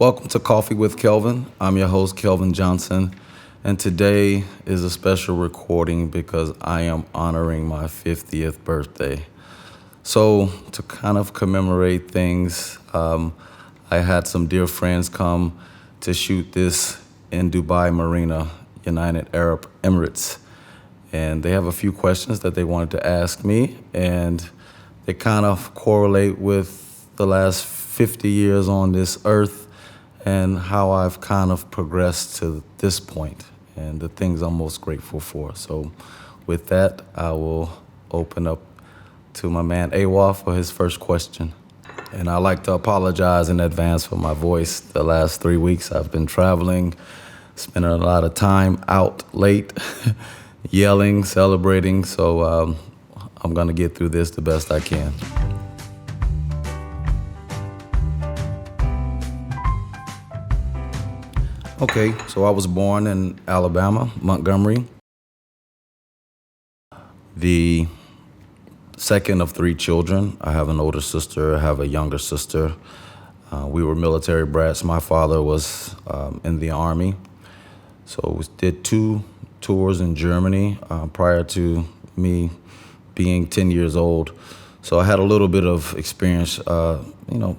Welcome to Coffee with Kelvin. I'm your host, Kelvin Johnson, and today is a special recording because I am honoring my 50th birthday. So, to kind of commemorate things, I had some dear friends come to shoot this in Dubai Marina, United Arab Emirates. And they have a few questions that they wanted to ask me, and they kind of correlate with the last 50 years on this earth and how I've kind of progressed to this point and the things I'm most grateful for. So with that, I will open up to my man Awa for his first question. And I'd like to apologize in advance for my voice. The last 3 weeks I've been traveling, spending a lot of time out late, yelling, celebrating. So I'm gonna get through this the best I can. Okay, so I was born in Alabama, Montgomery, the second of three children. I have an older sister, I have a younger sister. We were military brats. My father was in the Army. So we did 2 tours in Germany prior to me being 10 years old. So I had a little bit of experience,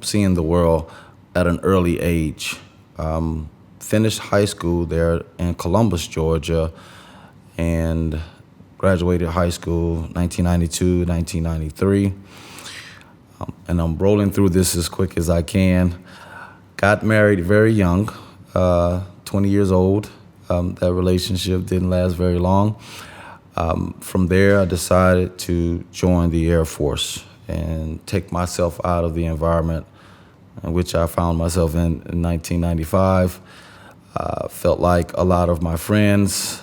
seeing the world at an early age. Finished high school there in Columbus, Georgia, and graduated high school 1992, 1993. And I'm rolling through this as quick as I can. Got married very young, 20 years old. That relationship didn't last very long. From there, I decided to join the Air Force and take myself out of the environment in which I found myself in 1995. Felt like a lot of my friends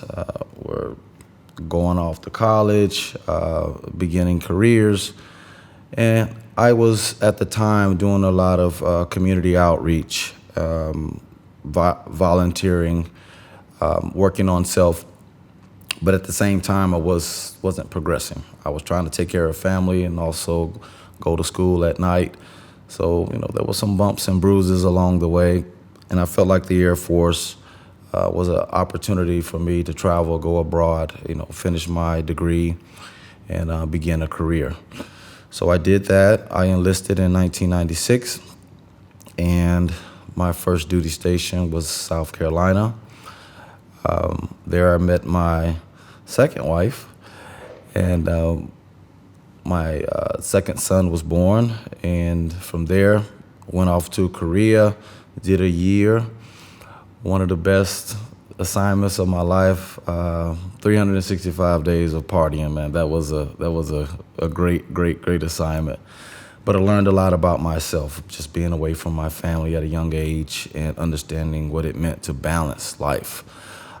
were going off to college, beginning careers. And I was, at the time, doing a lot of community outreach, volunteering, working on self. But at the same time, I wasn't progressing. I was trying to take care of family and also go to school at night. So, there were some bumps and bruises along the way. And I felt like the Air Force was an opportunity for me to travel, go abroad, finish my degree and begin a career. So I did that. I enlisted in 1996, and my first duty station was South Carolina. There I met my second wife, and my second son was born. And from there, went off to Korea, did a year. One of the best assignments of my life, 365 days of partying, man. That was a great assignment. But I learned a lot about myself, just being away from my family at a young age and understanding what it meant to balance life.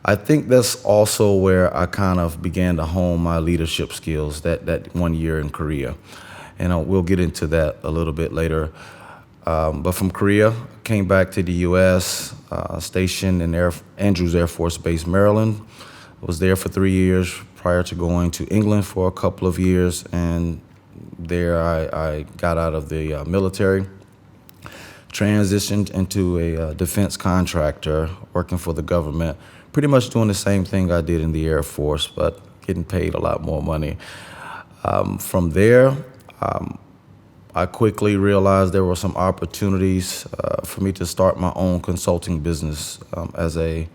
I think that's also where I kind of began to hone my leadership skills that 1 year in Korea. And we'll get into that a little bit later. But from Korea, came back to the U.S., stationed in Andrews Air Force Base, Maryland. I was there for 3 years prior to going to England for a couple of years. And there I got out of the military, transitioned into a defense contractor, working for the government, pretty much doing the same thing I did in the Air Force, but getting paid a lot more money. From there, I quickly realized there were some opportunities for me to start my own consulting business as a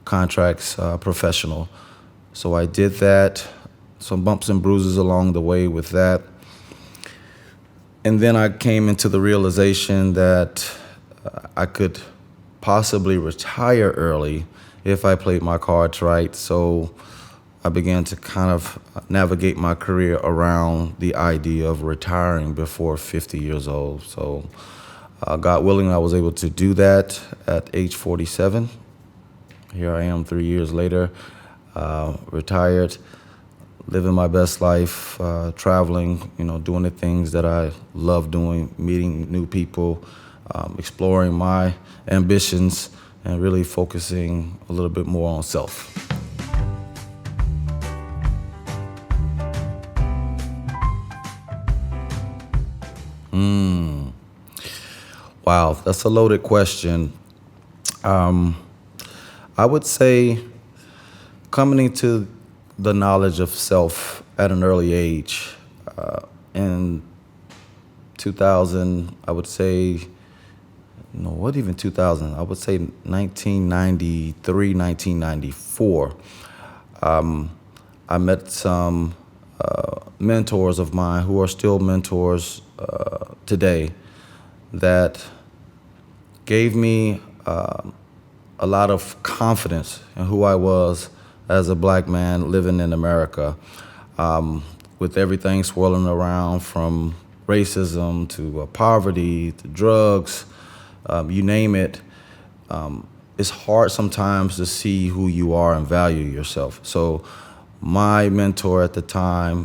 contracts professional. So I did that, some bumps and bruises along the way with that. And then I came into the realization that I could possibly retire early if I played my cards right. So I began to kind of navigate my career around the idea of retiring before 50 years old. So God willing, I was able to do that at age 47. Here I am 3 years later, retired, living my best life, traveling, doing the things that I love doing, meeting new people, exploring my ambitions, and really focusing a little bit more on self. Wow, that's a loaded question. Um, I would say coming into the knowledge of self at an early age, in 2000, I would say, no, what even 2000? I would say 1993, 1994. I met some mentors of mine who are still mentors today that gave me a lot of confidence in who I was as a black man living in America, with everything swirling around from racism to poverty to drugs, you name it. It's hard sometimes to see who you are and value yourself. So my mentor at the time,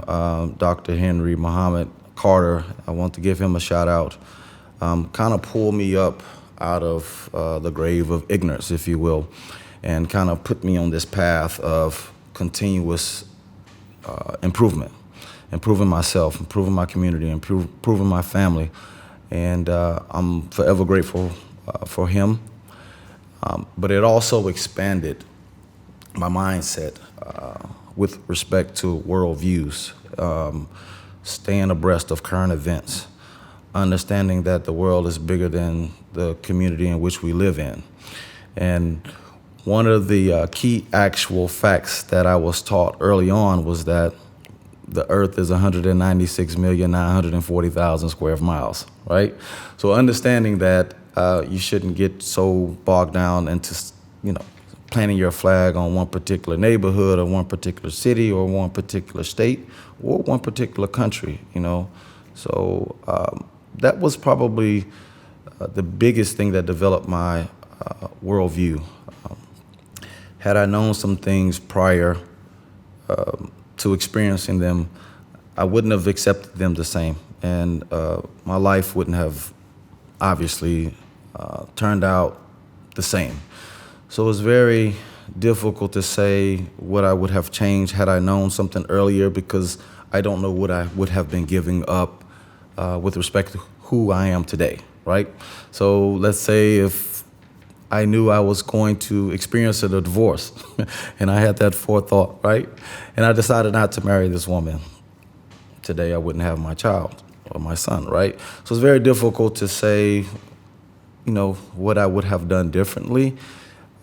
Dr. Henry Muhammad Carter, I want to give him a shout out, kind of pulled me up out of the grave of ignorance, if you will, and kind of put me on this path of continuous improvement, improving myself, improving my community, improving my family. And I'm forever grateful for him. But it also expanded my mindset with respect to worldviews, staying abreast of current events, understanding that the world is bigger than the community in which we live in. And one of the key actual facts that I was taught early on was that the earth is 196,940,000 square miles, right? So understanding that you shouldn't get so bogged down into, you know, planting your flag on one particular neighborhood or one particular city or one particular state or one particular country, you know. So that was probably the biggest thing that developed my worldview. Had I known some things prior to experiencing them, I wouldn't have accepted them the same. And my life wouldn't have obviously turned out the same. So it's very difficult to say what I would have changed had I known something earlier, because I don't know what I would have been giving up with respect to who I am today, right? So let's say if I knew I was going to experience a divorce and I had that forethought, right? And I decided not to marry this woman. Today I wouldn't have my child or my son, right? So it's very difficult to say, you know, what I would have done differently.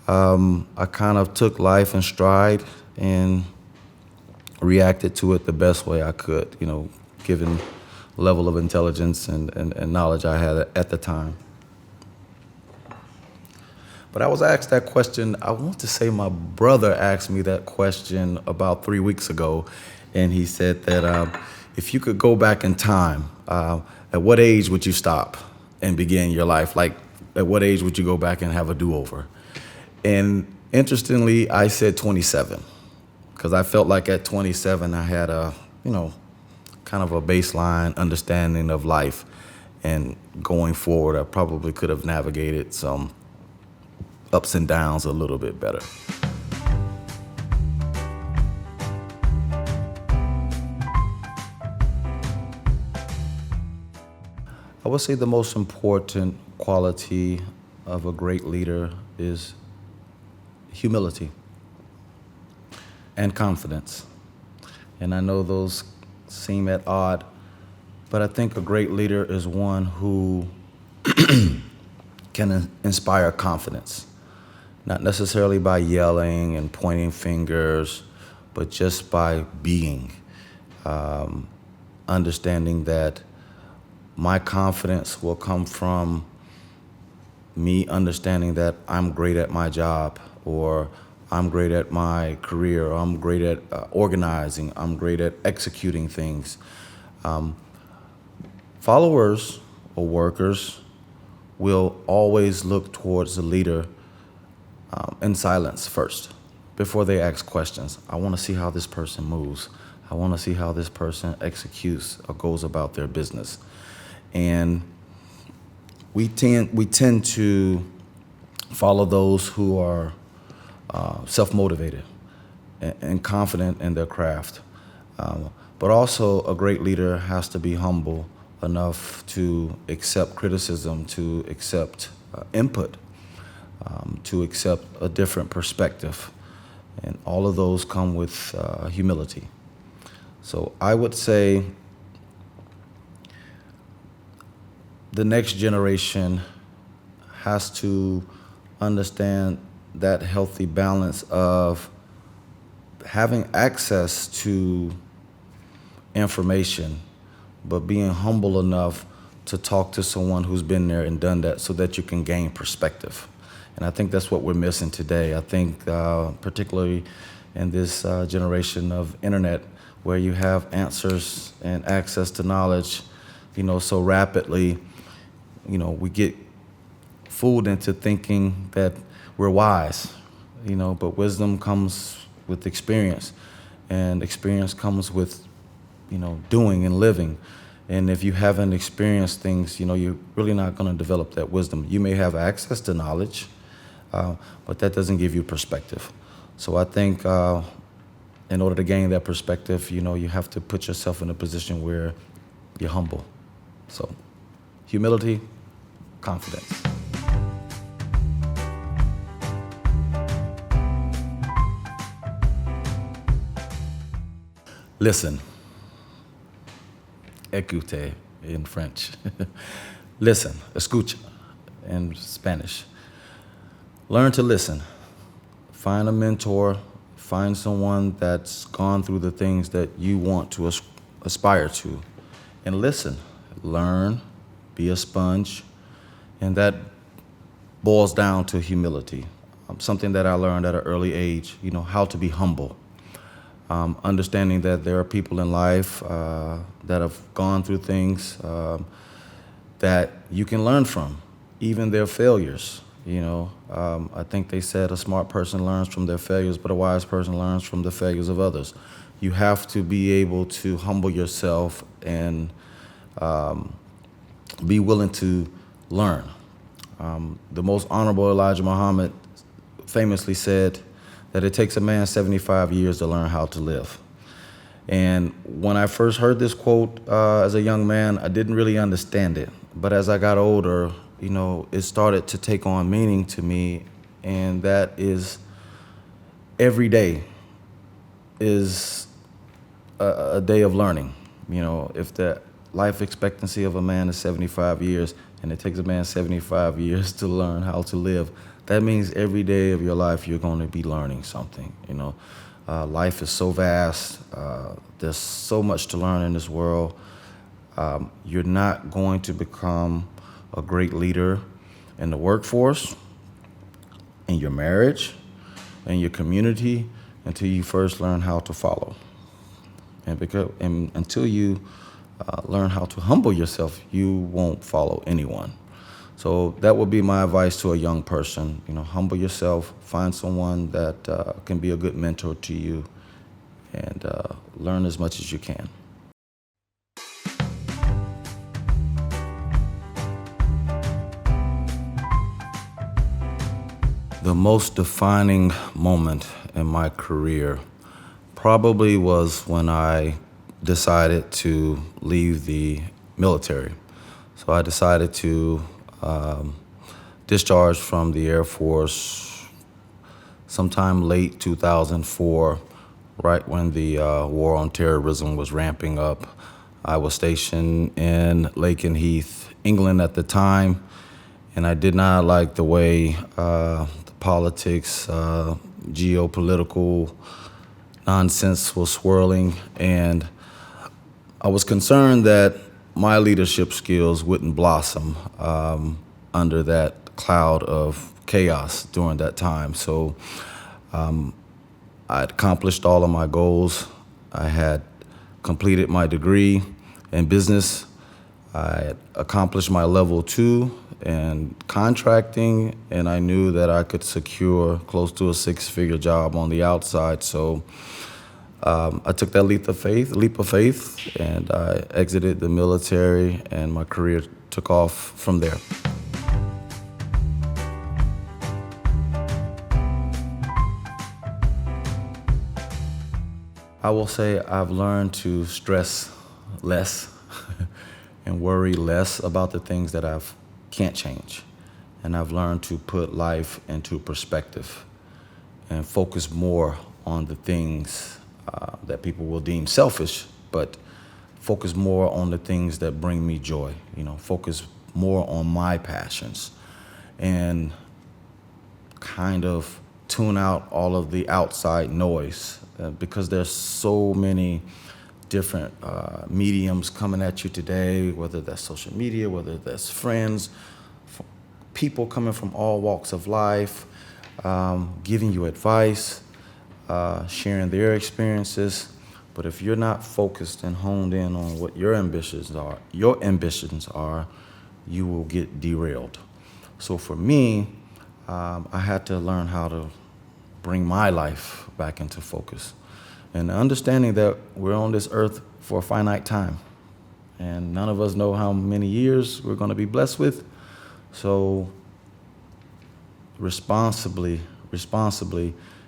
I kind of took life in stride and reacted to it the best way I could, you know, given the level of intelligence and knowledge I had at the time. But I was asked that question, I want to say my brother asked me that question about 3 weeks ago, and he said that if you could go back in time, at what age would you stop and begin your life? Like, at what age would you go back and have a do-over? And interestingly, I said 27, because I felt like at 27 I had a, you know, kind of a baseline understanding of life, and going forward I probably could have navigated some ups and downs a little bit better. I would say the most important quality of a great leader is humility and confidence. And I know those seem at odd, but I think a great leader is one who can inspire confidence, not necessarily by yelling and pointing fingers, but just by being, understanding that my confidence will come from me understanding that I'm great at my job, or I'm great at my career, or I'm great at organizing, I'm great at executing things. Followers or workers will always look towards the leader in silence first before they ask questions. I want to see how this person moves. I want to see how this person executes or goes about their business. And we tend to follow those who are self-motivated and confident in their craft. But also a great leader has to be humble enough to accept criticism, to accept input, to accept a different perspective. And all of those come with humility. So I would say the next generation has to understand that healthy balance of having access to information, but being humble enough to talk to someone who's been there and done that so that you can gain perspective. And I think that's what we're missing today. I think particularly in this generation of internet, where you have answers and access to knowledge, so rapidly, we get fooled into thinking that we're wise, but wisdom comes with experience, and experience comes with, doing and living. And if you haven't experienced things, you're really not going to develop that wisdom. You may have access to knowledge, but that doesn't give you perspective. So I think in order to gain that perspective, you have to put yourself in a position where you're humble. So humility, confidence. Listen. Écoutez in French. Listen, escucha in Spanish. Learn to listen. Find a mentor. Find someone that's gone through the things that you want to aspire to. And listen. Learn. Be a sponge. And that boils down to humility. Something that I learned at an early age, how to be humble. Understanding that there are people in life that have gone through things that you can learn from, even their failures. I think they said a smart person learns from their failures, but a wise person learns from the failures of others. You have to be able to humble yourself and be willing to learn. The most honorable Elijah Muhammad famously said that it takes a man 75 years to learn how to live. And when I first heard this quote as a young man, I didn't really understand it. But as I got older, it started to take on meaning to me, and that is every day is a day of learning. If the life expectancy of a man is 75 years, and it takes a man 75 years to learn how to live, that means every day of your life you're going to be learning something. Life is so vast. There's so much to learn in this world. You're not going to become a great leader in the workforce, in your marriage, in your community, until you first learn how to follow. And until you learn how to humble yourself, you won't follow anyone. So that would be my advice to a young person. Humble yourself, find someone that can be a good mentor to you, and learn as much as you can. The most defining moment in my career probably was when I decided to leave the military. So I decided to discharge from the Air Force sometime late 2004, right when the war on terrorism was ramping up. I was stationed in Lakenheath, England at the time, and I did not like the way the politics, geopolitical nonsense was swirling, and I was concerned that my leadership skills wouldn't blossom under that cloud of chaos during that time. So I'd accomplished all of my goals. I had completed my degree in business. I had accomplished my level 2 in contracting, and I knew that I could secure close to a 6-figure job on the outside. So I took that leap of faith, and I exited the military, and my career took off from there. I will say I've learned to stress less and worry less about the things that I can't change. And I've learned to put life into perspective and focus more on the things that people will deem selfish, but focus more on the things that bring me joy. Focus more on my passions and kind of tune out all of the outside noise because there's so many different mediums coming at you today, whether that's social media, whether that's friends, people coming from all walks of life, giving you advice, sharing their experiences. But if you're not focused and honed in on what your ambitions are, you will get derailed. So for me, I had to learn how to bring my life back into focus. And understanding that we're on this earth for a finite time. And none of us know how many years we're going to be blessed with. So responsibly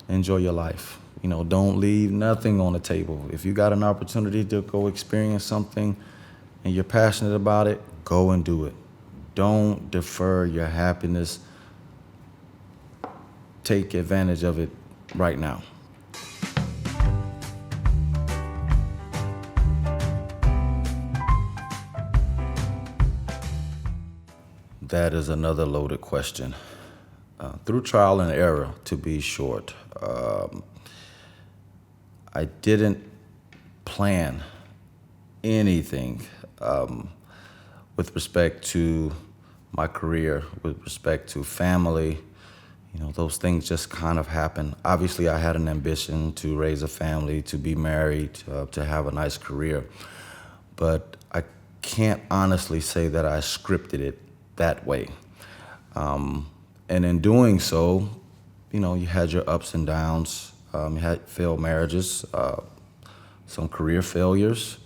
enjoy your life. Don't leave nothing on the table. If you got an opportunity to go experience something and you're passionate about it, go and do it. Don't defer your happiness. Take advantage of it right now. That is another loaded question. Through trial and error, to be short. I didn't plan anything with respect to my career, with respect to family. Those things just kind of happen. Obviously, I had an ambition to raise a family, to be married, to have a nice career. But I can't honestly say that I scripted it that way. And in doing so, you had your ups and downs. You had failed marriages, some career failures,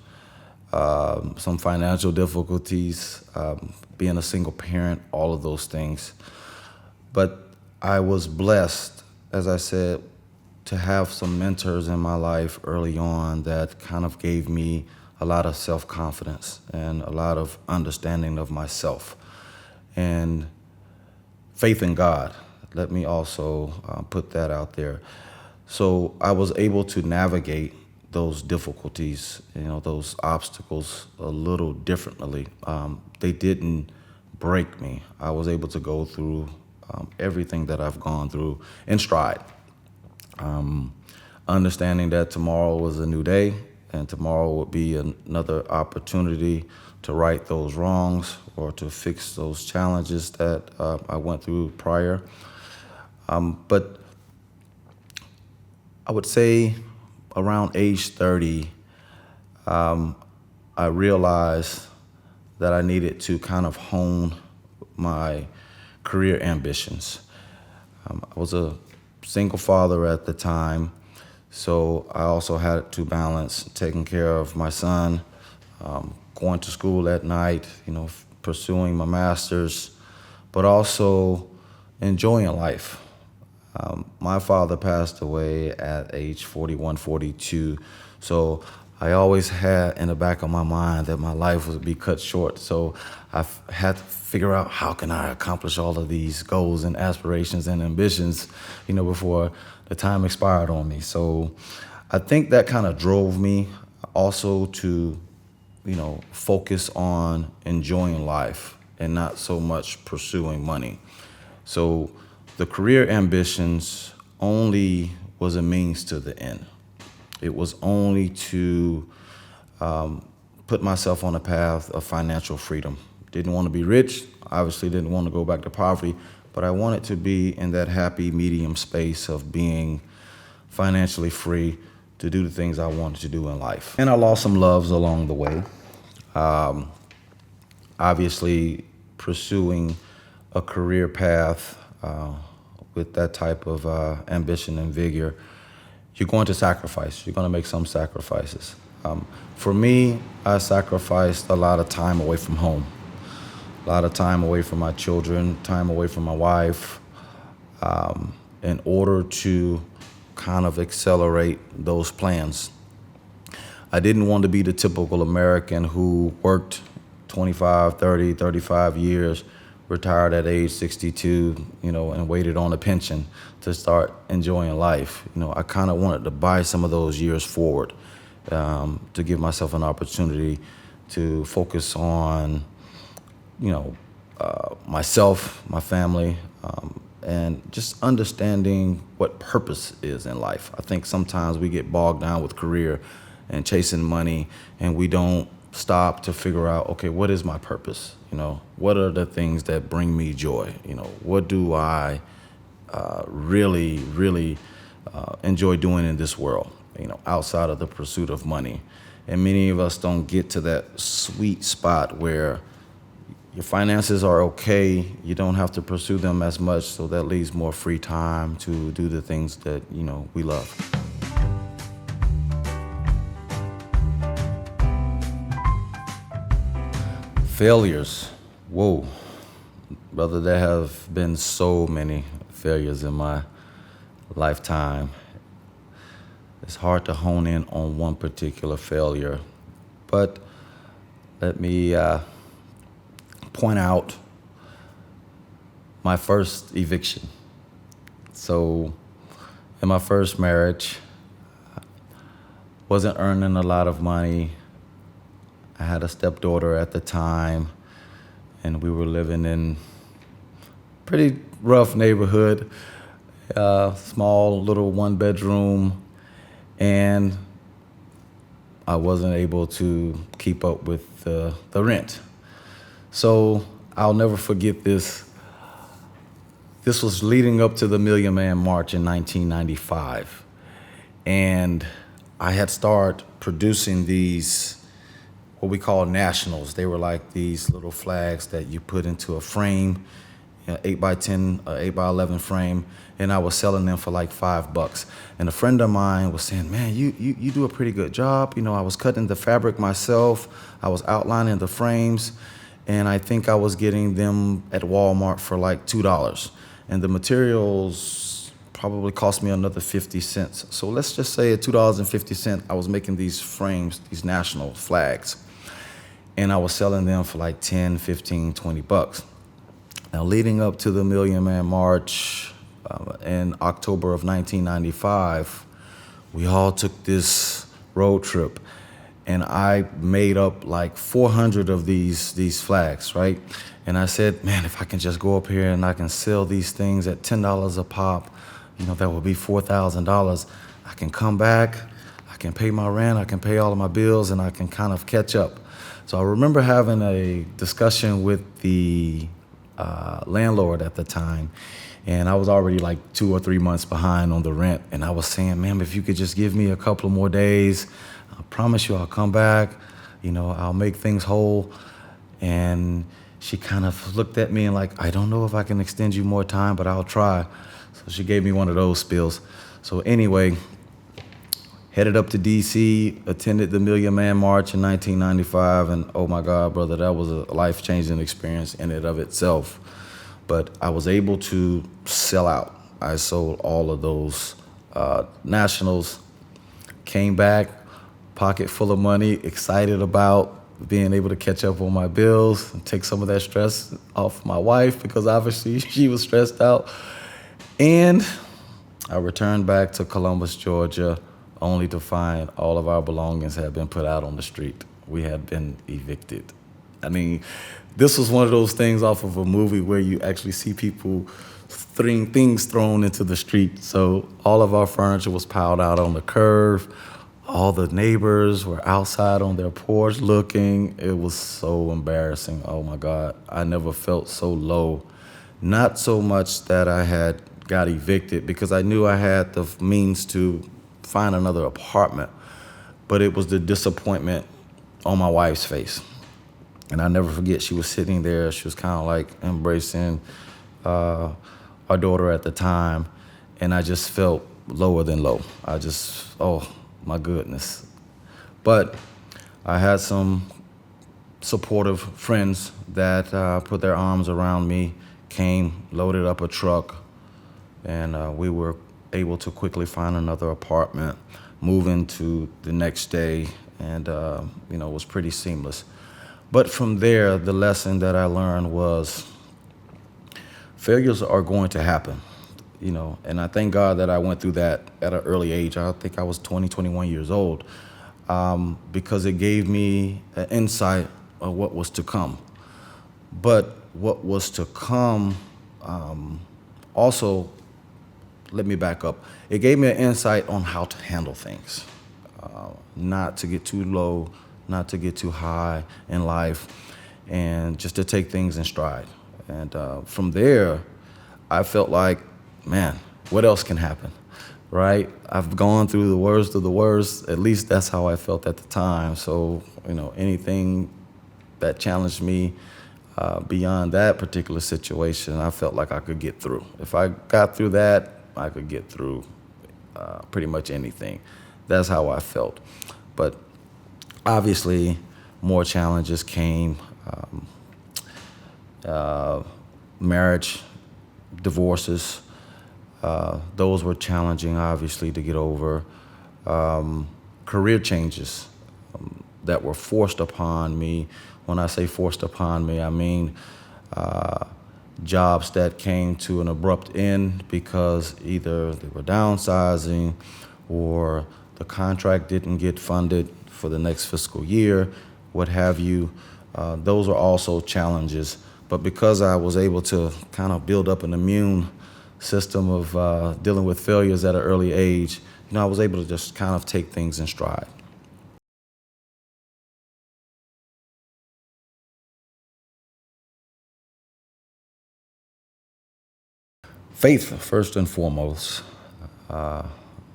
some financial difficulties, being a single parent, all of those things. But I was blessed, as I said, to have some mentors in my life early on that kind of gave me a lot of self-confidence and a lot of understanding of myself. And faith in God. Let me also put that out there. So I was able to navigate those difficulties, those obstacles a little differently. They didn't break me. I was able to go through everything that I've gone through in stride. Understanding that tomorrow was a new day and tomorrow would be another opportunity to right those wrongs or to fix those challenges that I went through prior. But I would say around age 30, I realized that I needed to kind of hone my career ambitions. I was a single father at the time, so I also had to balance taking care of my son, going to school at night, pursuing my master's, but also enjoying life. My father passed away at age 41, 42, so I always had in the back of my mind that my life would be cut short. So I had to figure out how can I accomplish all of these goals and aspirations and ambitions, before the time expired on me. So I think that kind of drove me also to, focus on enjoying life and not so much pursuing money. So the career ambitions only was a means to the end. It was only to put myself on a path of financial freedom. Didn't want to be rich, obviously didn't want to go back to poverty, but I wanted to be in that happy medium space of being financially free to do the things I wanted to do in life. And I lost some loves along the way. Obviously, pursuing a career path with that type of ambition and vigor, you're going to sacrifice. You're going to make some sacrifices. For me, I sacrificed a lot of time away from home, a lot of time away from my children, time away from my wife, in order to kind of accelerate those plans. I didn't want to be the typical American who worked 25, 30, 35 years, retired at age 62, and waited on a pension to start enjoying life. I kind of wanted to buy some of those years forward, to give myself an opportunity to focus on, myself, my family, and just understanding what purpose is in life. I think sometimes we get bogged down with career and chasing money, and we don't stop to figure out, okay, what is my purpose? What are the things that bring me joy? What do I really, really enjoy doing in this world, outside of the pursuit of money? And many of us don't get to that sweet spot where your finances are okay, you don't have to pursue them as much, so that leaves more free time to do the things that, we love. Failures. Whoa. Brother, there have been so many failures in my lifetime. It's hard to hone in on one particular failure, but let me point out my first eviction. So in my first marriage, wasn't earning a lot of money. I had a stepdaughter at the time, and we were living in pretty rough neighborhood, small little one-bedroom, and I wasn't able to keep up with the rent. So I'll never forget this. This was leading up to the Million Man March in 1995. And I had started producing these, what we call nationals. They were like these little flags that you put into a frame, 8 by 10, 8 by 11 frame, and I was selling them for like $5. And a friend of mine was saying, man, you do a pretty good job. I was cutting the fabric myself. I was outlining the frames, and I think I was getting them at Walmart for like $2. And the materials probably cost me another 50 cents. So let's just say at $2.50, I was making these frames, these national flags, and I was selling them for like 10, 15, $20. Now, leading up to the Million Man March in October of 1995, we all took this road trip, and I made up like 400 of these flags, right? And I said, man, if I can just go up here and I can sell these things at $10 a pop, that would be $4,000. I can come back, I can pay my rent, I can pay all of my bills, and I can kind of catch up. So I remember having a discussion with the landlord at the time, and I was already like 2 or 3 months behind on the rent. And I was saying, ma'am, if you could just give me a couple of more days, I promise you I'll come back, I'll make things whole. And she kind of looked at me and like, I don't know if I can extend you more time, but I'll try. So she gave me one of those spills. So anyway, headed up to D.C., attended the Million Man March in 1995, and oh my God, brother, that was a life-changing experience in and of itself. But I was able to sell out. I sold all of those nationals, came back, pocket full of money, excited about being able to catch up on my bills and take some of that stress off my wife, because obviously she was stressed out. And I returned back to Columbus, Georgia, only to find all of our belongings had been put out on the street. We had been evicted. I mean, this was one of those things off of a movie where you actually see people things thrown into the street. So all of our furniture was piled out on the curb. All the neighbors were outside on their porch looking. It was so embarrassing. Oh my God, I never felt so low. Not so much that I had got evicted, because I knew I had the means to find another apartment, but it was the disappointment on my wife's face. And I never forget, she was sitting there, she was kind of like embracing our daughter at the time, and I just felt lower than low. Oh my goodness. But I had some supportive friends that put their arms around me, came, loaded up a truck, and we were able to quickly find another apartment, move into the next day, and it was pretty seamless. But from there, the lesson that I learned was failures are going to happen, and I thank God that I went through that at an early age. I think I was 20, 21 years old, because it gave me an insight of what was to come. But what was to come, also, let me back up. It gave me an insight on how to handle things, not to get too low, not to get too high in life, and just to take things in stride. And from there, I felt like, man, what else can happen, right? I've gone through the worst of the worst. At least that's how I felt at the time. So, anything that challenged me beyond that particular situation, I felt like I could get through. If I got through that, I could get through pretty much anything. That's how I felt. But obviously, more challenges came. Marriage, divorces, those were challenging, obviously, to get over. Career changes that were forced upon me. When I say forced upon me, I mean jobs that came to an abrupt end because either they were downsizing or the contract didn't get funded for the next fiscal year, what have you. Those are also challenges. But because I was able to kind of build up an immune system of dealing with failures at an early age, I was able to just kind of take things in stride. Faith, first and foremost.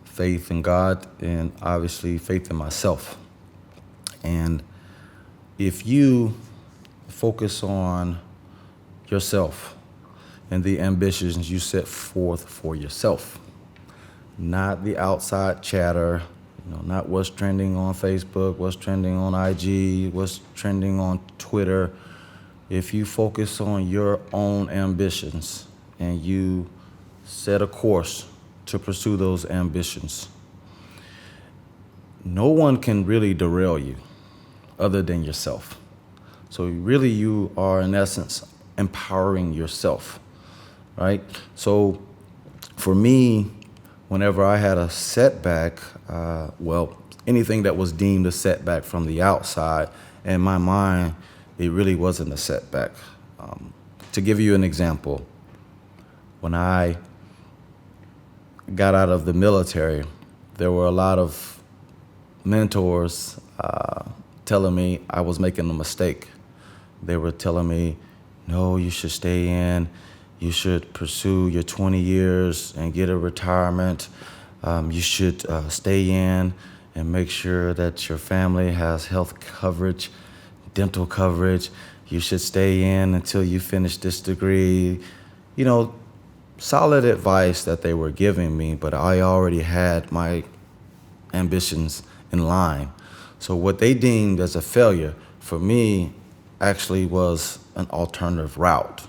Faith in God and obviously faith in myself. And if you focus on yourself and the ambitions you set forth for yourself, not the outside chatter, not what's trending on Facebook, what's trending on IG, what's trending on Twitter. If you focus on your own ambitions and you set a course to pursue those ambitions, no one can really derail you other than yourself. So really you are, in essence, empowering yourself, right? So for me, whenever I had a setback, anything that was deemed a setback from the outside, in my mind, it really wasn't a setback. To give you an example, when I got out of the military, there were a lot of mentors telling me I was making a mistake. They were telling me, no, you should stay in. You should pursue your 20 years and get a retirement. You should stay in and make sure that your family has health coverage, dental coverage. You should stay in until you finish this degree. Solid advice that they were giving me, but I already had my ambitions in line. So what they deemed as a failure for me actually was an alternative route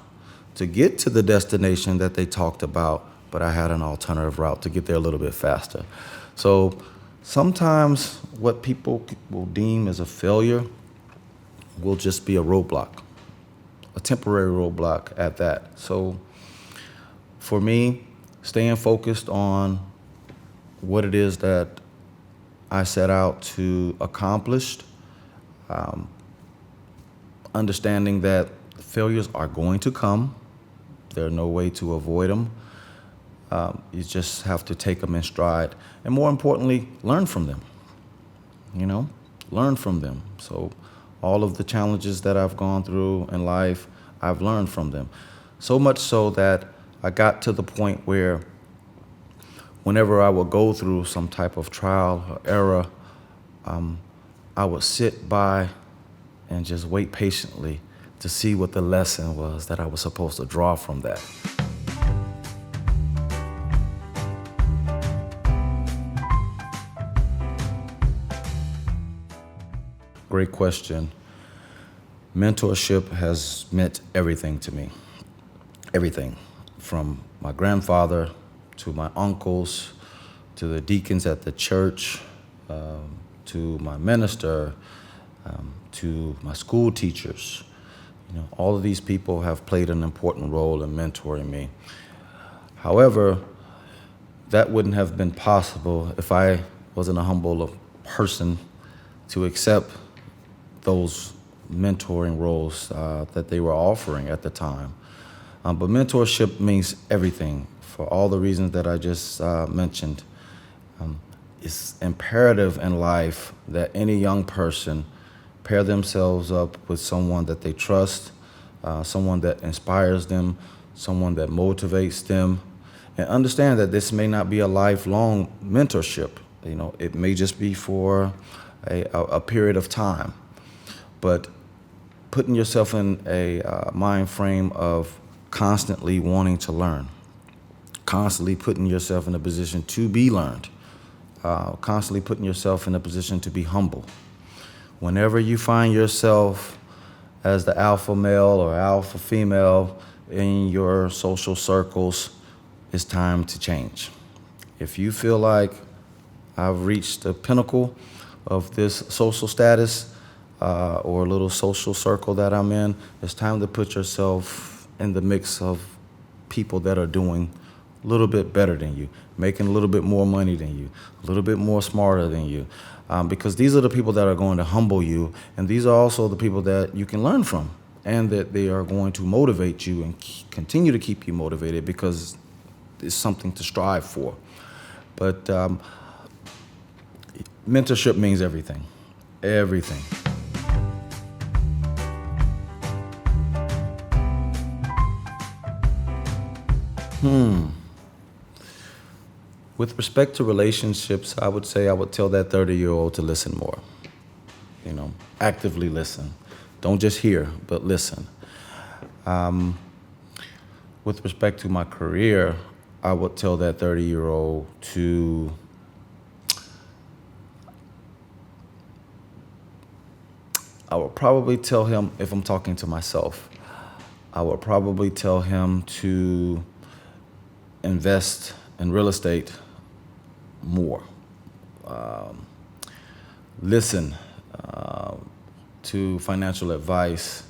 to get to the destination that they talked about, but I had an alternative route to get there a little bit faster. So sometimes what people will deem as a failure will just be a roadblock, a temporary roadblock at that. So for me, staying focused on what it is that I set out to accomplish, understanding that failures are going to come. There's no way to avoid them. You just have to take them in stride. And more importantly, learn from them. Learn from them. So all of the challenges that I've gone through in life, I've learned from them. So much so that I got to the point where whenever I would go through some type of trial or error, I would sit by and just wait patiently to see what the lesson was that I was supposed to draw from that. Great question. Mentorship has meant everything to me. Everything. From my grandfather to my uncles, to the deacons at the church, to my minister, to my school teachers. All of these people have played an important role in mentoring me. However, that wouldn't have been possible if I wasn't a humble person to accept those mentoring roles that they were offering at the time. But mentorship means everything for all the reasons that I just mentioned. It's imperative in life that any young person pair themselves up with someone that they trust, someone that inspires them, someone that motivates them, and understand that this may not be a lifelong mentorship. It may just be for a period of time. But putting yourself in a mind frame of constantly wanting to learn, constantly putting yourself in a position to be learned, constantly putting yourself in a position to be humble. Whenever you find yourself as the alpha male or alpha female in your social circles, it's time to change. If you feel like I've reached the pinnacle of this social status or a little social circle that I'm in, it's time to put yourself in the mix of people that are doing a little bit better than you, making a little bit more money than you, a little bit more smarter than you. Because these are the people that are going to humble you, and these are also the people that you can learn from, and that they are going to motivate you and continue to keep you motivated because it's something to strive for. But mentorship means everything, everything. With respect to relationships, I would say I would tell that 30-year-old to listen more. Actively listen. Don't just hear, but listen. With respect to my career, I would tell that 30-year-old to I would probably tell him, if I'm talking to myself, I would probably tell him to invest in real estate more. Listen to financial advice,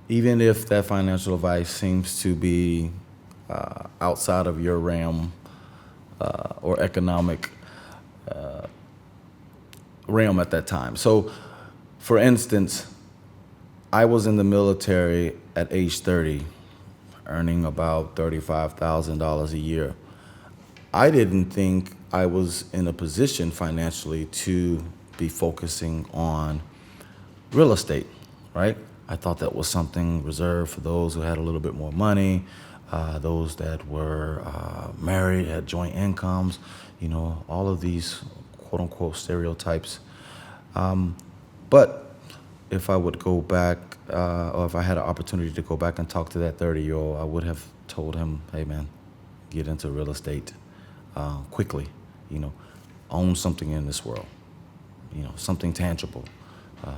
even if that financial advice seems to be outside of your realm or economic realm at that time. So, for instance, I was in the military at age 30, earning about $35,000 a year. I didn't think I was in a position financially to be focusing on real estate, right? I thought that was something reserved for those who had a little bit more money, those that were married, had joint incomes, all of these quote unquote stereotypes. But if I would go back, or if I had an opportunity to go back and talk to that 30-year-old, I would have told him, hey man, get into real estate quickly, own something in this world, something tangible,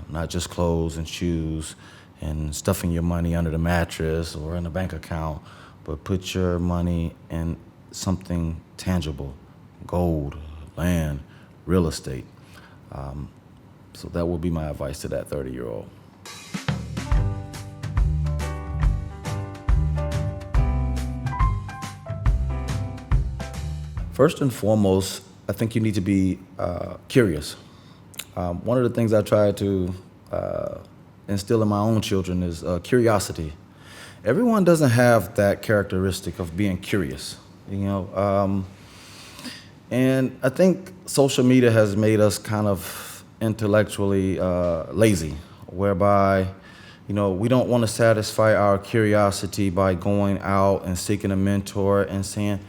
not just clothes and shoes and stuffing your money under the mattress or in a bank account, but put your money in something tangible, gold, land, real estate. So that would be my advice to that 30-year-old. First and foremost, I think you need to be curious. One of the things I try to instill in my own children is curiosity. Everyone doesn't have that characteristic of being curious, and I think social media has made us kind of intellectually lazy, whereby we don't want to satisfy our curiosity by going out and seeking a mentor and saying,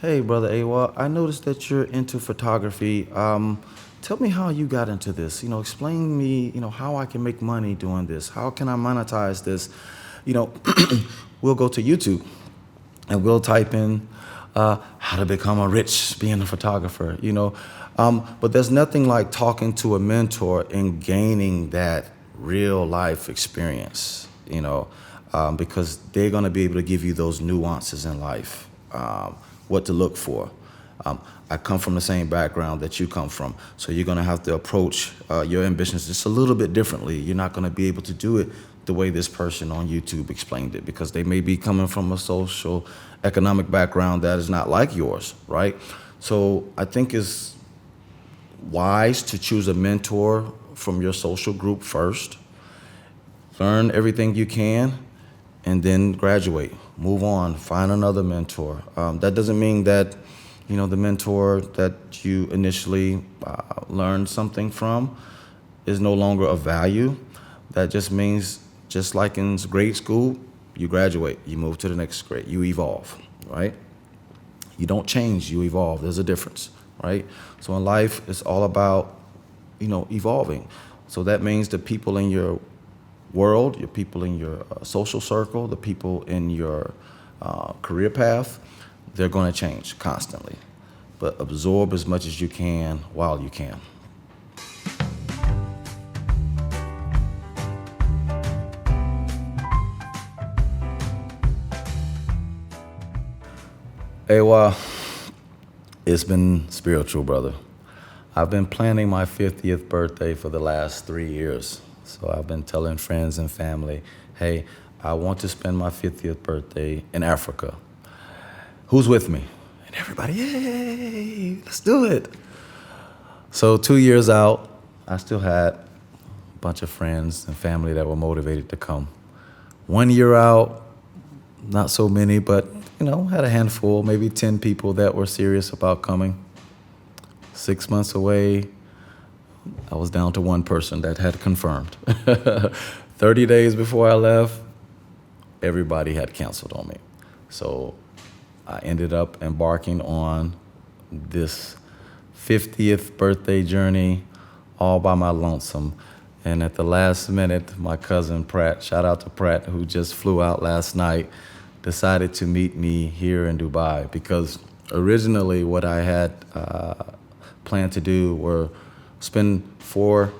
hey brother Awa, I noticed that you're into photography. Tell me how you got into this. Explain to me how I can make money doing this. How can I monetize this? We'll go to YouTube and we'll type in how to become being a photographer, but there's nothing like talking to a mentor and gaining that real life experience, because they're going to be able to give you those nuances in life, what to look for. I come from the same background that you come from. So you're going to have to approach your ambitions just a little bit differently. You're not going to be able to do it the way this person on YouTube explained it, because they may be coming from a social economic background that is not like yours, right? So I think it's wise to choose a mentor from your social group first, learn everything you can, and then graduate, move on, find another mentor. That doesn't mean that, the mentor that you initially learned something from is no longer of value. That just means, just like in grade school, you graduate, you move to the next grade, you evolve, right? You don't change, you evolve. There's a difference, right? So in life, it's all about, evolving. So that means the people in your world, your people in your social circle, the people in your career path, they're going to change constantly. But absorb as much as you can while you can. Hey, well, it's been spiritual, brother. I've been planning my 50th birthday for the last 3 years. So I've been telling friends and family, hey, I want to spend my 50th birthday in Africa. Who's with me? And everybody, yay, let's do it. So 2 years out, I still had a bunch of friends and family that were motivated to come. 1 year out, not so many, but, had a handful, maybe 10 people that were serious about coming. 6 months away, I was down to one person that had confirmed. 30 days before I left, everybody had canceled on me. So I ended up embarking on this 50th birthday journey all by my lonesome. And at the last minute, my cousin Pratt, shout out to Pratt, who just flew out last night, decided to meet me here in Dubai, because originally what I had planned to do were spend 4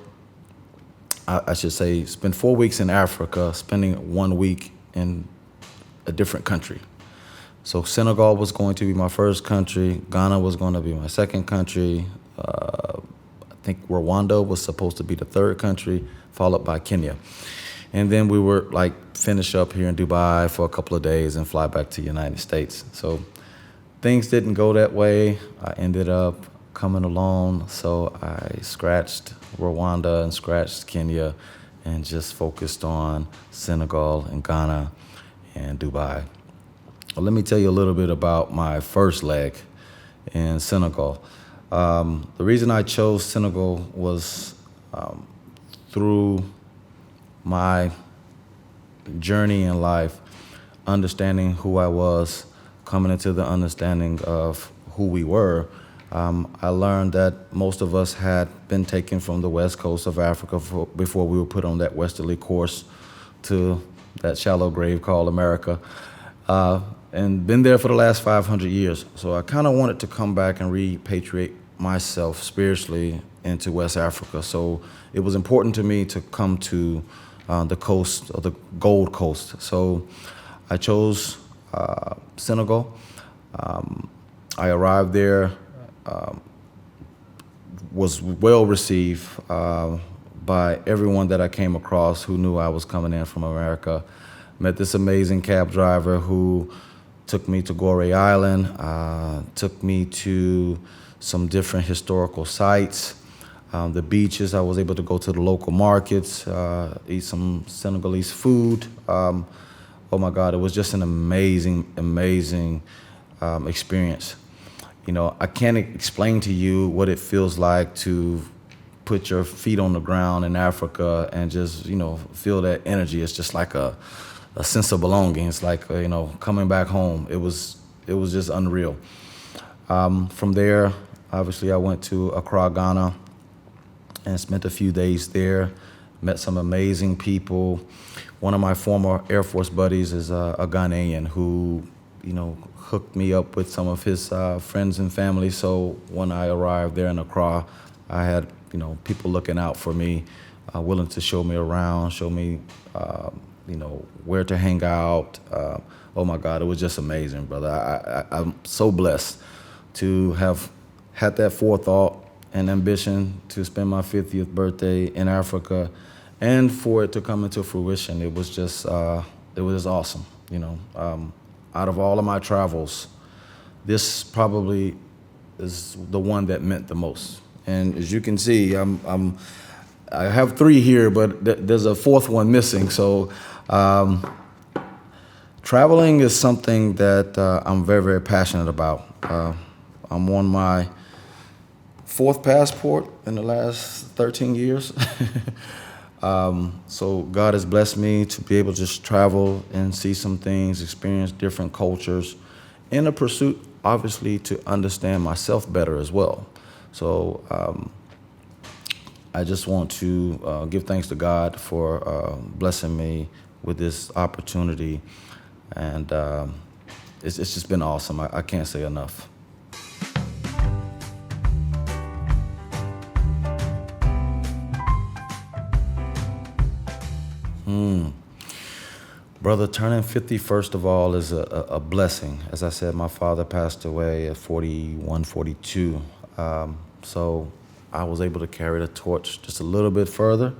weeks in Africa, spending 1 week in a different country. So Senegal was going to be my first country. Ghana was going to be my second country. I think Rwanda was supposed to be the third country, followed by Kenya. And then we were finish up here in Dubai for a couple of days and fly back to the United States. So things didn't go that way. I ended up coming along. So I scratched Rwanda and scratched Kenya and just focused on Senegal and Ghana and Dubai. Well, let me tell you a little bit about my first leg in Senegal. The reason I chose Senegal was through my journey in life, understanding who I was, coming into the understanding of who we were. I learned that most of us had been taken from the west coast of Africa before we were put on that westerly course to that shallow grave called America. And been there for the last 500 years. So I kind of wanted to come back and repatriate myself spiritually into West Africa. So it was important to me to come to the coast, or the Gold Coast. So I chose Senegal. I arrived there, was well received by everyone that I came across who knew I was coming in from America. Met this amazing cab driver who took me to Gorée Island, took me to some different historical sites, the beaches. I was able to go to the local markets, eat some Senegalese food. Oh my God, it was just an amazing experience. I can't explain to you what it feels like to put your feet on the ground in Africa and just, feel that energy. It's just like a sense of belonging. It's like, coming back home. It was just unreal. From there, obviously, I went to Accra, Ghana, and spent a few days there. Met some amazing people. One of my former Air Force buddies is a Ghanaian who, hooked me up with some of his friends and family. So when I arrived there in Accra, I had, people looking out for me, willing to show me around, show me, where to hang out. Oh my God, it was just amazing, brother. I'm so blessed to have had that forethought and ambition to spend my 50th birthday in Africa, and for it to come into fruition, it was just awesome. Out of all of my travels, this probably is the one that meant the most. And as you can see, I have three here, but there's a fourth one missing. So traveling is something that I'm very, very passionate about. I'm on my fourth passport in the last 13 years. So God has blessed me to be able to just travel and see some things, experience different cultures, in a pursuit, obviously, to understand myself better as well. So I just want to give thanks to God for blessing me with this opportunity, and it's just been awesome. I can't say enough. Brother, turning 50, first of all, is a blessing. As I said, my father passed away at 41, 42. So I was able to carry the torch just a little bit further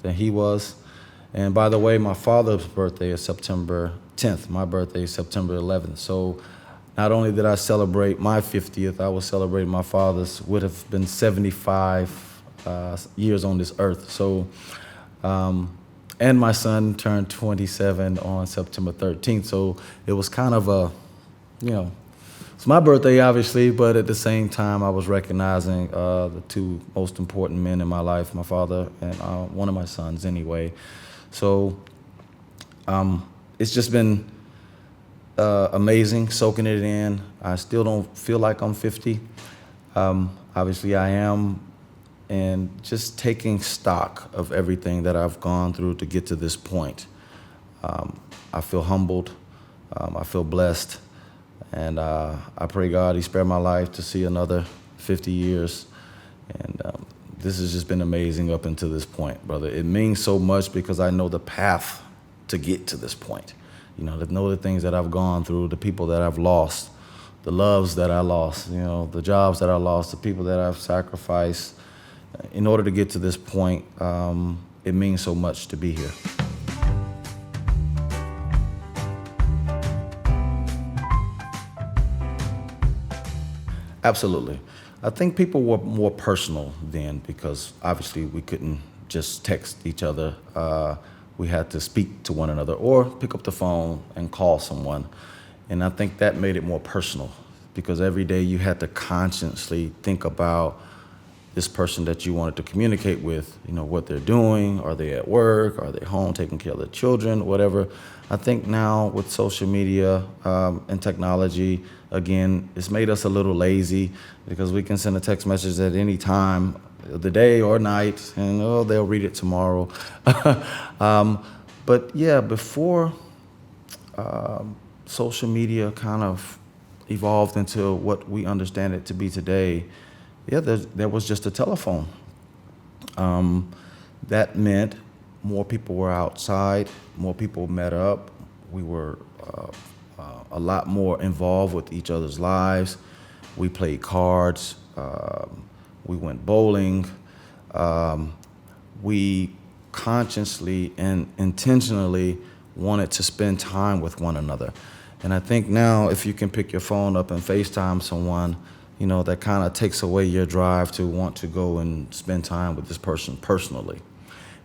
than he was. And by the way, my father's birthday is September 10th. My birthday is September 11th. So not only did I celebrate my 50th, I was celebrating my father's, would have been 75 years on this earth. So, and my son turned 27 on September 13th. So it was kind of it's my birthday, obviously, but at the same time, I was recognizing the two most important men in my life, my father and one of my sons anyway. So it's just been amazing, soaking it in. I still don't feel like I'm 50. Obviously, I am. And just taking stock of everything that I've gone through to get to this point. I feel humbled. I feel blessed. And I pray God he spared my life to see another 50 years. And this has just been amazing up until this point, brother. It means so much because I know the path to get to this point. To know the things that I've gone through, the people that I've lost, the loves that I lost, the jobs that I lost, the people that I've sacrificed. In order to get to this point, it means so much to be here. Absolutely. I think people were more personal then because obviously we couldn't just text each other. We had to speak to one another or pick up the phone and call someone. And I think that made it more personal because every day you had to consciously think about this person that you wanted to communicate with, what they're doing. Are they at work? Are they home taking care of their children? Whatever. I think now with social media and technology, again, it's made us a little lazy because we can send a text message at any time of the day or night and, they'll read it tomorrow. But yeah, before social media kind of evolved into what we understand it to be today, there was just a telephone. That meant more people were outside, more people met up. We were a lot more involved with each other's lives. We played cards. We went bowling. We consciously and intentionally wanted to spend time with one another. And I think now if you can pick your phone up and FaceTime someone, that kind of takes away your drive to want to go and spend time with this person personally.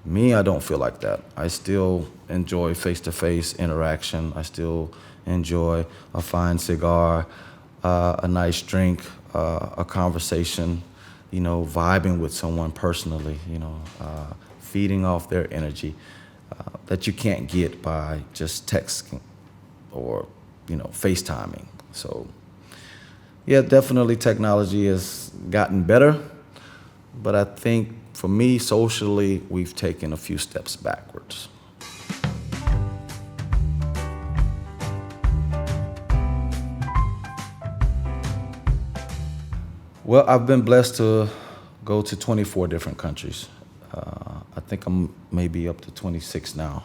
Me, I don't feel like that. I still enjoy face-to-face interaction. I still enjoy a fine cigar, a nice drink, a conversation, vibing with someone personally, feeding off their energy that you can't get by just texting or, FaceTiming. So, yeah, definitely technology has gotten better, but I think for me, socially, we've taken a few steps backwards. Well, I've been blessed to go to 24 different countries. I think I'm maybe up to 26 now.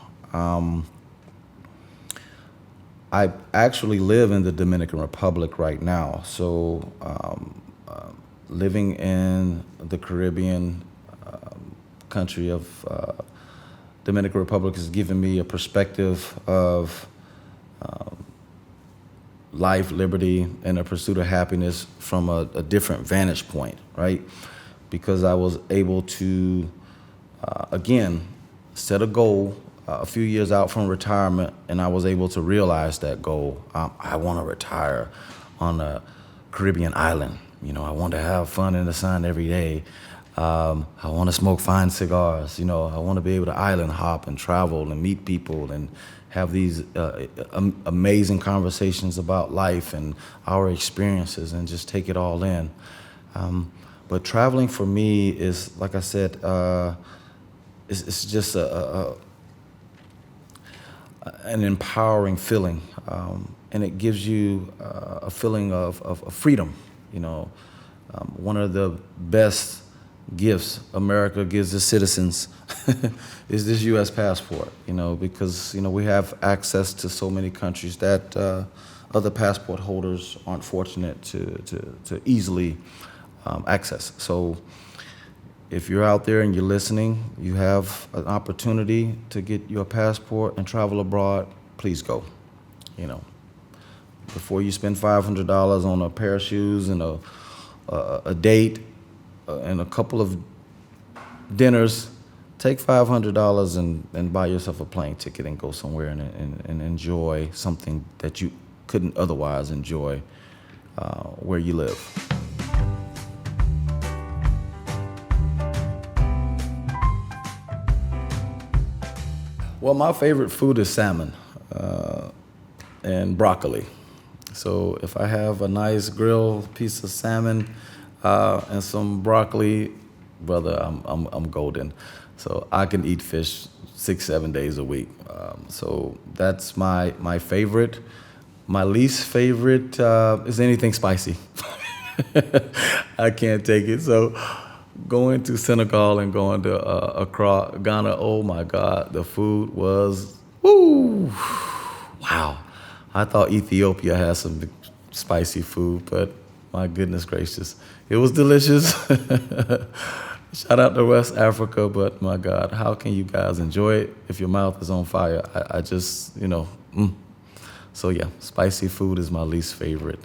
I actually live in the Dominican Republic right now, so living in the Caribbean country of Dominican Republic has given me a perspective of life, liberty, and the pursuit of happiness from a different vantage point, right? Because I was able to, again, set a goal a few years out from retirement, and I was able to realize that goal. I want to retire on a Caribbean island. You know, I want to have fun in the sun every day. I want to smoke fine cigars. You know, I want to be able to island hop and travel and meet people and have these amazing conversations about life and our experiences and just take it all in. But traveling for me is, like I said, it's just an empowering feeling, and it gives you a feeling of freedom. You know, one of the best gifts America gives its citizens is this U.S. passport. You know, because we have access to so many countries that other passport holders aren't fortunate to easily access. So if you're out there and you're listening, you have an opportunity to get your passport and travel abroad, please go. You know, before you spend $500 on a pair of shoes and a date and a couple of dinners, take $500 and buy yourself a plane ticket and go somewhere and enjoy something that you couldn't otherwise enjoy where you live. Well, my favorite food is salmon and broccoli. So if I have a nice grilled piece of salmon and some broccoli, brother, I'm golden. So I can eat fish 6-7 days a week. So that's my favorite. My least favorite is anything spicy. I can't take it. So going to Senegal and going to Accra, Ghana, oh my God, the food was, woo, wow. I thought Ethiopia had some spicy food, but my goodness gracious, it was delicious. Shout out to West Africa, but my God, how can you guys enjoy it if your mouth is on fire? I just, So yeah, spicy food is my least favorite.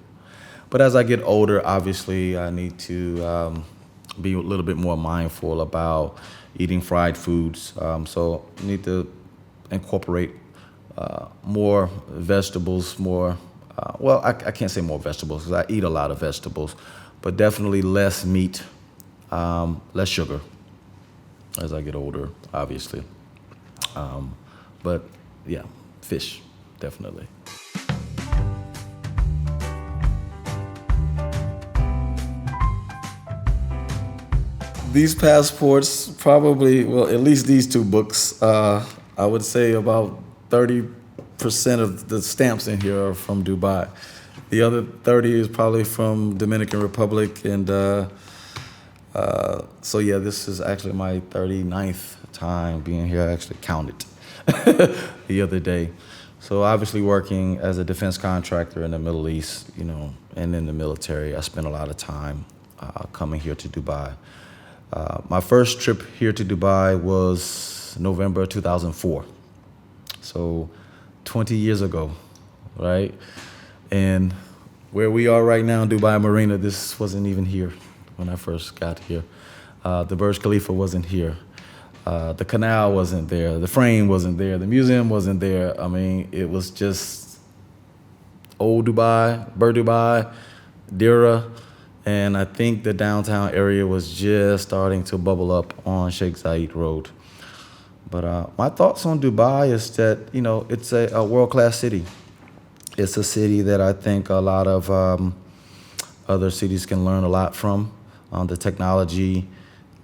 But as I get older, obviously, I need to be a little bit more mindful about eating fried foods. So I need to incorporate more vegetables, I can't say more vegetables because I eat a lot of vegetables, but definitely less meat, less sugar as I get older, obviously. But yeah, fish, definitely. These passports, probably, well, at least these two books, I would say about 30% of the stamps in here are from Dubai. The other 30 is probably from Dominican Republic. And so, yeah, this is actually my 39th time being here. I actually counted the other day. So obviously working as a defense contractor in the Middle East, and in the military, I spent a lot of time coming here to Dubai. My first trip here to Dubai was November 2004. So 20 years ago, right? And where we are right now in Dubai Marina, this wasn't even here when I first got here. The Burj Khalifa wasn't here. The canal wasn't there. The frame wasn't there. The museum wasn't there. I mean, it was just old Dubai, Bur Dubai, Dira. And I think the downtown area was just starting to bubble up on Sheikh Zayed Road. But my thoughts on Dubai is that, it's a world-class city. It's a city that I think a lot of other cities can learn a lot from. The technology,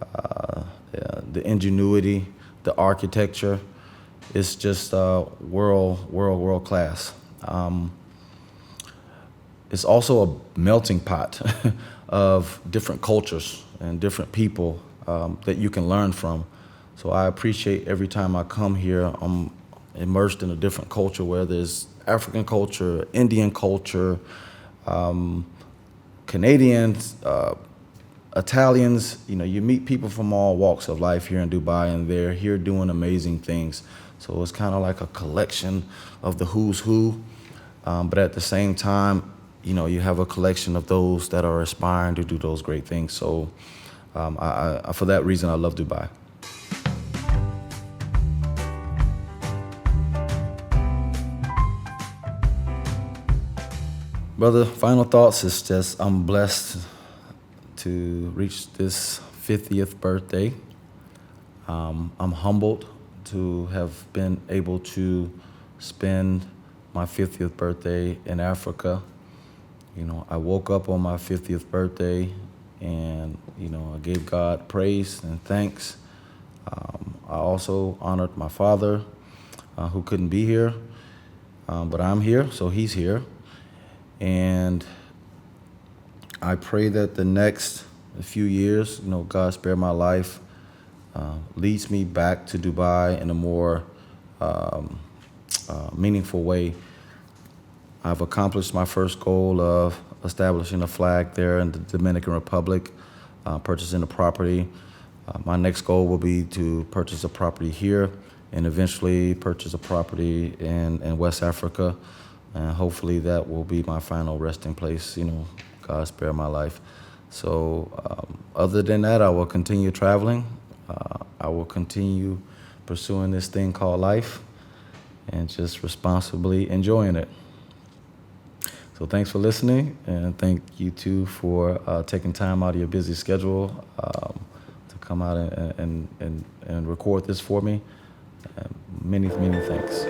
the ingenuity, the architecture. It's just world class. It's also a melting pot of different cultures and different people that you can learn from. So I appreciate every time I come here, I'm immersed in a different culture, whether it's African culture, Indian culture, Canadian, Italians, you meet people from all walks of life here in Dubai, and they're here doing amazing things. So it's kind of like a collection of the who's who. But at the same time, you have a collection of those that are aspiring to do those great things. So for that reason, I love Dubai. Brother, final thoughts is just I'm blessed to reach this 50th birthday. I'm humbled to have been able to spend my 50th birthday in Africa. I woke up on my 50th birthday and, I gave God praise and thanks. I also honored my father, who couldn't be here, but I'm here, so he's here. And I pray that the next few years, God spare my life, leads me back to Dubai in a more meaningful way. I've accomplished my first goal of establishing a flag there in the Dominican Republic, purchasing a property. My next goal will be to purchase a property here and eventually purchase a property in West Africa. And hopefully that will be my final resting place, God spare my life. So other than that, I will continue traveling. I will continue pursuing this thing called life and just responsibly enjoying it. So thanks for listening, and thank you too for taking time out of your busy schedule to come out and record this for me. Many, many thanks.